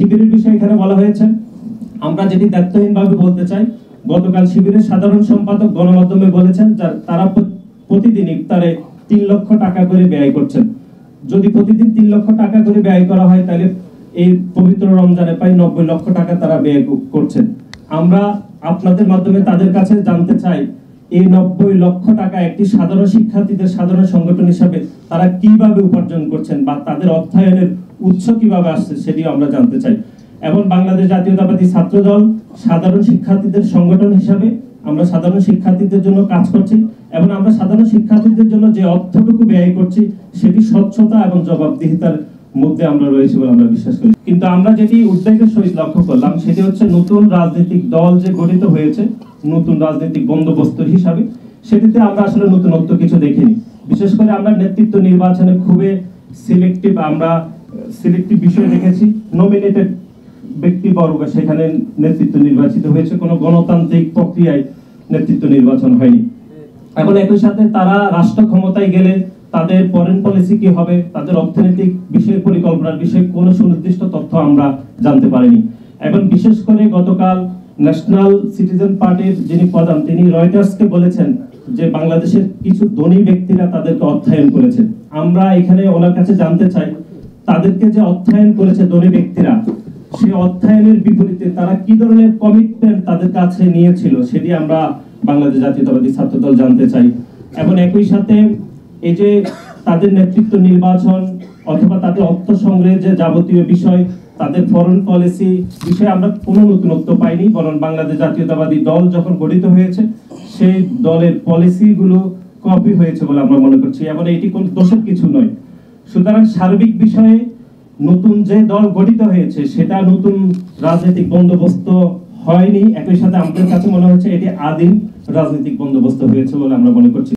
শিবিরের বিষয়ে এখানে বলা হয়েছে। আমরা যেটি দায়িত্বহীনভাবে বলতে চাই, গতকাল শিবিরের সাধারণ সম্পাদক গণমাধ্যমে বলেছেন তারা প্রতিদিন ইফতারে 3 লক্ষ টাকা করে ব্যয় করছেন। যদি প্রতিদিন 3 লক্ষ টাকা করে ব্যয় করা হয়, তাহলে এই পবিত্র রমজানে প্রায় 90 লক্ষ টাকা তারা ব্যয় করছেন। আমরা আপনাদের মাধ্যমে তাদের কাছে জানতে চাই, এই 90 লক্ষ টাকা একটি সাধারণ শিক্ষার্থীদের সাধারণ সংগঠন হিসাবে তারা কিভাবে উপার্জন করছেন বা তাদের অর্থায়নের উৎস কিভাবে আসছে সেটিও আমরা জানতে চাই। এবং বাংলাদেশ জাতীয়তাবাদী ছাত্রদল সাধারণ শিক্ষার্থীদের সংগঠন হিসাবে আমরা সাধারণ শিক্ষার্থীদের জন্য কাজ করছি এবং আমরা সাধারণ শিক্ষার্থীদের জন্য যে অর্থটুকু ব্যয় করছি সেটি স্বচ্ছতা এবং জবাবদিহিতার মধ্যে আমরা রয়েছি বলে আমরা বিশ্বাস করি। কিন্তু আমরা যেটি উদ্বেগের সহিত লক্ষ্য করলাম সেটি হচ্ছে নতুন রাজনৈতিক দল যে গঠিত হয়েছে নতুন রাজনৈতিক বন্দোবস্ত হিসাবে, সেটিতে আমরা আসলে নতুনত্ব কিছু দেখিনি। বিশেষ করে আমরা নেতৃত্ব নির্বাচনে খুবই সিলেক্টিভ বিষয় দেখেছি। নমিনেটেড ব্যক্তিবর্গ সেখানে নেতৃত্ব নির্বাচিত হয়েছে, কোনো গণতান্ত্রিক প্রক্রিয়ায় নেতৃত্ব নির্বাচন হয়নি। এখন একই সাথে তারা রাষ্ট্র ক্ষমতায় গেলে তাদের ফরেন পলিসি কি হবে, তাদের অর্থনৈতিক বিষয় পরিকল্পনার বিষয়ে কোনো সুনির্দিষ্ট তথ্য আমরা জানতে পারিনি। এবং বিশেষ করে গতকাল ন্যাশনাল সিটিজেন পার্টির যিনি প্রধান তিনি রয়টার্সকে বলেছেন যে বাংলাদেশের কিছু ধনী ব্যক্তিরা তাদেরকে অর্থায়ন করেছে। আমরা এখানে ওনার কাছে জানতে চাই, তাদেরকে যে অর্থায়ন করেছে ধনী ব্যক্তিরা, সেই অর্থায়নের বিপরীতে তারা কি ধরনের কমিটমেন্ট তাদের কাছে নিয়েছিল সেটি আমরা বাংলাদেশ জাতীয়তাবাদী ছাত্রদল জানতে চাই। এবং একই সাথে এই যে তাদের নেতৃত্ব নির্বাচন অথবা তাদের অর্থ সংগ্রহের যে যাবতীয় বিষয়, তাদের ফরেন পলিসি বিষয়ে আমরা কোনো নতুনত্ব পাইনি, বরং বাংলাদেশ জাতীয়তাবাদী দল যখন গঠিত হয়েছে সেই দলের পলিসিগুলো কপি হয়েছে বলে আমরা মনে করছি এবং এটি কোনো দোষের কিছু নয়। সুতরাং সার্বিক বিষয়ে নতুন যে দল গঠিত হয়েছে সেটা নতুন রাজনৈতিক বন্দোবস্ত হয়নি। একই সাথে আমাদের কাছে মনে হচ্ছে এটি আদিম রাজনৈতিক বন্দোবস্ত হয়েছে বলে আমরা মনে করছি।